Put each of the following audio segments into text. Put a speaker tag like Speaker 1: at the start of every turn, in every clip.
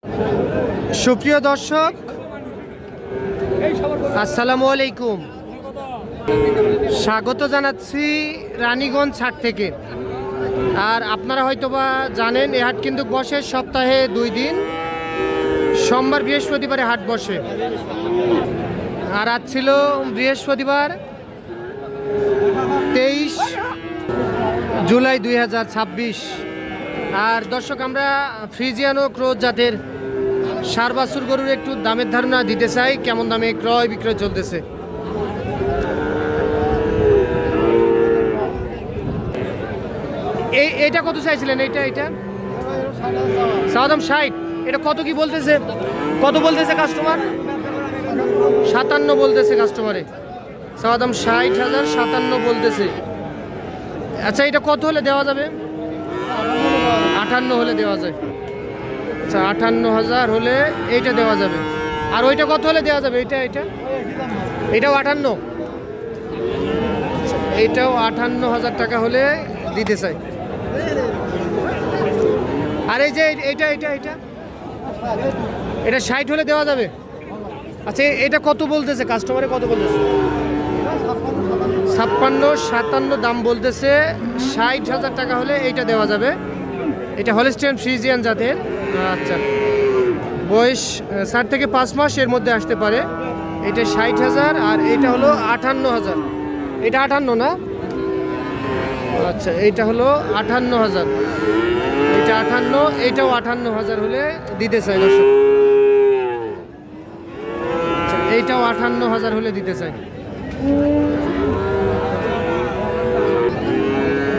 Speaker 1: সুপ্রিয় দর্শক, আসসালামু আলাইকুম। স্বাগত জানাচ্ছি রানীগঞ্জ হাট থেকে। আর আপনারা হয়তোবা জানেন, এই হাট কিন্তু বসে সপ্তাহে 2 দিন, সোমবার বৃহস্পতিবারে হাট বসে। আর আজ ছিল বৃহস্পতিবার 23 জুলাই 2026। আর দর্শক, আমরা ফ্রিজিয়ান ও ক্রোজ জাতের ষাঁড় বাছুর গরুর একটু দামের ধারণা দিতে চাই, কেমন দামে ক্রয় বিক্রয় চলতেছে। এইটা কত চাইছিলেন? এইটা সাদাম 60। এটা কত কি বলতেছে? কত বলতেছে কাস্টমার? 57 বলতেছে কাস্টমারে। সাদাম 60,000, 57 বলতেছে। আচ্ছা, এটা কত হলে দেওয়া যাবে? 58 হলে দেওয়া যায়। আচ্ছা, 58,000 হলে এইটা দেওয়া যাবে। আর ওইটা কত হলে দেওয়া যাবে? এটাও 58। এইটাও 58,000 টাকা হলে দিতে চাই। আর এই যে এটা 60 হলে দেওয়া যাবে। আচ্ছা, এটা কত বলতেছে কাস্টমারে? কত বলতেছে? 56, 57 দাম বলতেছে। 60,000 টাকা হলে এইটা দেওয়া যাবে। এটা হলস্টিয়ান ফ্রিজিয়ান জাতের। আচ্ছা, বয়স 4 থেকে 5 মাস এর মধ্যে আসতে পারে। এটা 60,000 আর এটা হলো 58,000। এটা 58 না? আচ্ছা, এইটা হলো 58,000। এটা 58, এইটাও 58,000 হলে দিতে চাই দর্শক। আচ্ছা, এইটাও 58,000 হলে দিতে চাই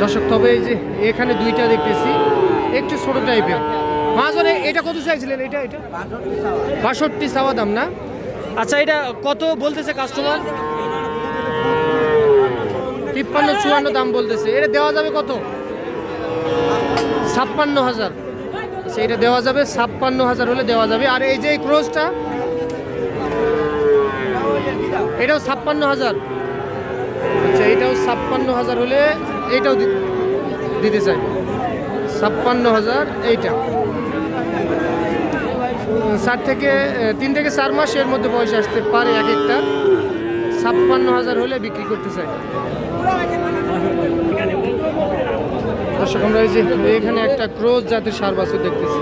Speaker 1: দর্শক। তবে এই যে এখানে দুইটা দেখতেছি একটু ছোট টাইপের মাঝে। এটা কত চাইছিলেন? এটা 62 চাওয়া দাম না? আচ্ছা, এটা কত বলতেছে কাস্টমার? 53, 54 দাম বলতেছে। এটা দেওয়া যাবে কত? 56,000। আচ্ছা, এটা দেওয়া যাবে 56,000 হলে দেওয়া যাবে। আর এই যে ক্রোজটা, এটাও 56,000। আচ্ছা, এটাও 56,000 হলে এইটাও দিতে চাই। 56,000 এইটা। 3 থেকে 4 মাস এর মধ্যে বয়স আসতে পারে এক একটা। 56,000 হলে বিক্রি করতে চাই দর্শক। আমরা এই যে এখানে একটা ক্রোজ জাতের ষাঁড় বাছুর দেখতেছি।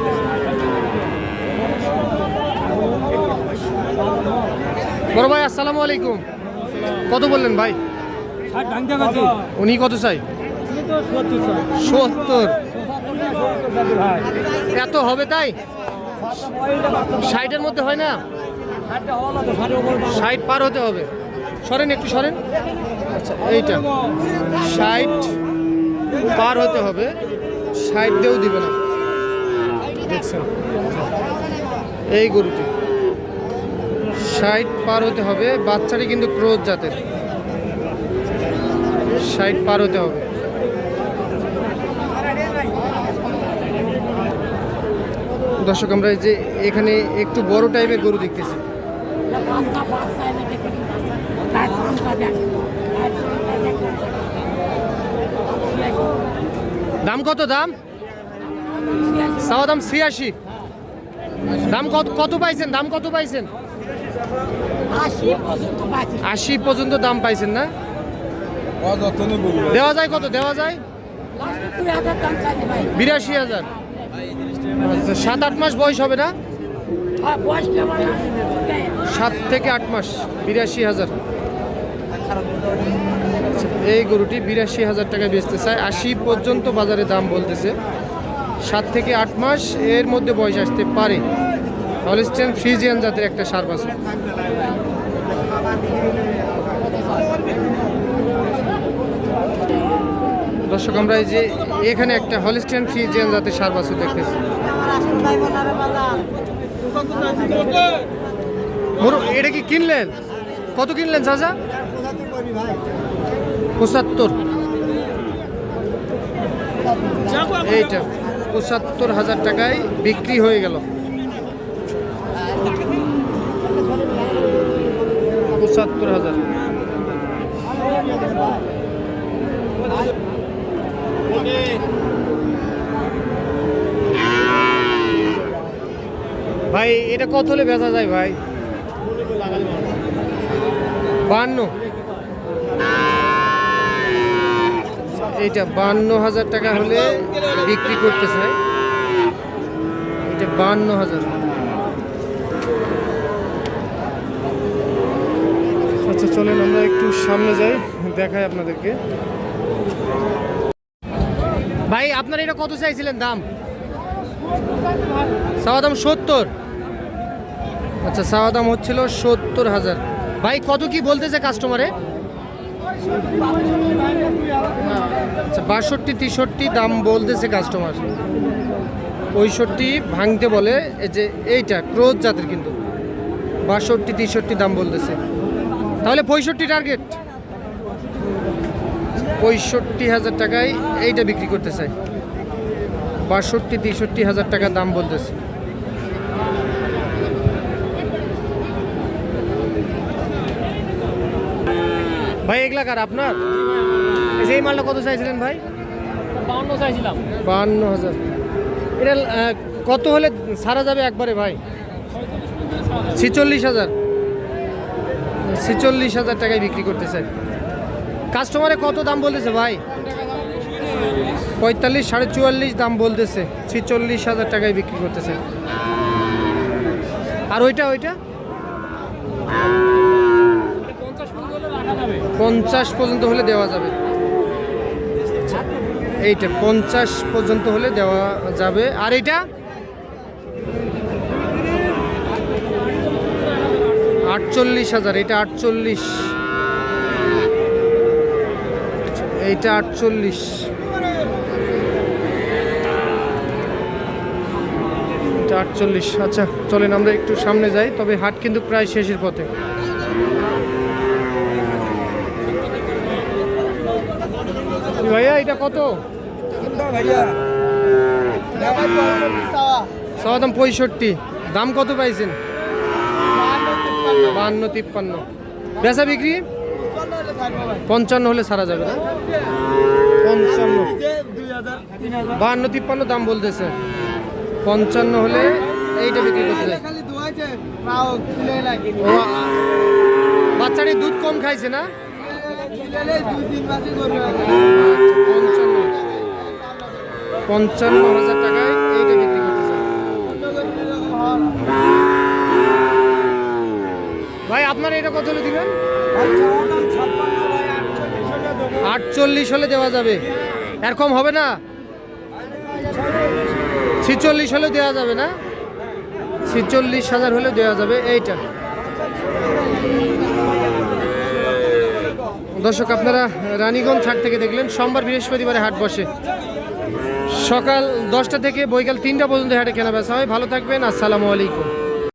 Speaker 1: বড় ভাই, আসসালামু আলাইকুম। কত বললেন ভাই? উনি কত চাই? 70। এত হবে তাই? 60-এর মধ্যে হয় না? 60 পার হতে হবে। সরেন, একটু সরেন। আচ্ছা, এইটা 60 পার হতে হবে। 60 দিয়েও দিবে না। দেখছেন এই গরুটি 60 পার হতে হবে। বাচ্চাটি কিন্তু ক্রোজ জাতের। 60 পার হতে হবে। দর্শক, আমরা এই যে এখানে একটু বড় টাইপের গরু দেখতেছি। দাম কত? দাম চাওয়া দাম 86। দাম কত পাইছেন? দাম কত পাইছেন? 80 পর্যন্ত দাম পাইছেন না? দেওয়া যায় কত? দেওয়া যায় 82,000। আচ্ছা, 7-8 মাস বয়স হবে না? 7 থেকে 8 মাস। 82,000। এই গরুটি 82,000 টাকায় বেচতে চায়। 80 পর্যন্ত বাজারে দাম বলতেছে। 7 থেকে 8 মাস এর মধ্যে বয়স আসতে পারে। হলস্টিয়ান ফ্রিজিয়ান জাতের একটা ষাঁড় বাছুর। দর্শক, আমরা এই যে এখানে একটা হলস্টিয়ান ফ্রিজিয়ান জাতের ষাঁড় বাছুর দেখতেছি। এটা কি কিনলেন? কত কিনলেন চাচা? 75। এইটা 75,000 টাকায় বিক্রি হয়ে গেল। 75,000। ভাই এটা কত হলে বেচা যায় ভাই? 52। এইটা 52,000 টাকা হলে বিক্রি করতে চাই। এটা 52,000। আচ্ছা চলেন আমরা একটু সামনে যাই, দেখাই আপনাদেরকে। ভাই আপনার এটা কত চাইছিলেন দাম? চাওয়া দাম 70। আচ্ছা চাওয়া দাম হচ্ছিল 70,000। ভাই কত কি বলতেছে কাস্টমারে? আচ্ছা 62, 63 দাম বলতেছে কাস্টমার। 65 ভাঙতে বলে। এই যে এইটা ক্রোজ জাতের, কিন্তু 62, 63 দাম বলতেছে। তাহলে 65 টার্গেট। 65,000 টাকায় এইটা বিক্রি করতে চাই। 62, 63,000 টাকা দাম বলতেছে। ভাই এগুলা কার আপনার? এই মালটা কত চাইছিলেন ভাই?
Speaker 2: 52 চাইছিলাম।
Speaker 1: 52,000। এটা কত হলে ছাড়া যাবে একবারে ভাই? 46,000। 46,000 টাকায় বিক্রি করতে চাই। কাস্টমারে কত দাম বলতেছে ভাই? 45, 44.5 দাম বলতেছে। 46,000 টাকায় বিক্রি করতেছে। আর ওইটা 50 পর্যন্ত হলে দেওয়া যাবে। এইটা 50 পর্যন্ত হলে দেওয়া যাবে। আর এইটা 48,000। এটা 48। এইটা 48। এটা 48। আচ্ছা চলেন আমরা একটু সামনে যাই, তবে হাট কিন্তু প্রায় শেষের পথে। ভাইয়া এটা কত? চাওয়া দাম 65। দাম কত পাইছেন? 52, 53। বেচা বিক্রি 55 হলে ছাড়া যাবে না? 55। 52, 53 দাম বলতেছে। 55 হলে এইটা বিক্রি করতে চাই। বাচ্চাটি দুধ কম খাইছে না? 55,000 টাকায় এইটা বিক্রি করতে চাই। ভাই আপনার এটা কত হলে দিবেন? 48 হলে দেওয়া যাবে। এরকম হবে না? 46 হলে দেওয়া যাবে না? 46,000 হলে দেওয়া যাবে এইটা। দর্শক আপনারা রানীগঞ্জ হাট থেকে দেখলেন। সোমবার বৃহস্পতিবারে হাট বসে সকাল 10টা থেকে বৈকাল 3টা পর্যন্ত হাটে কেনা বেচা হয়। ভালো থাকবেন। আসসালামু আলাইকুম।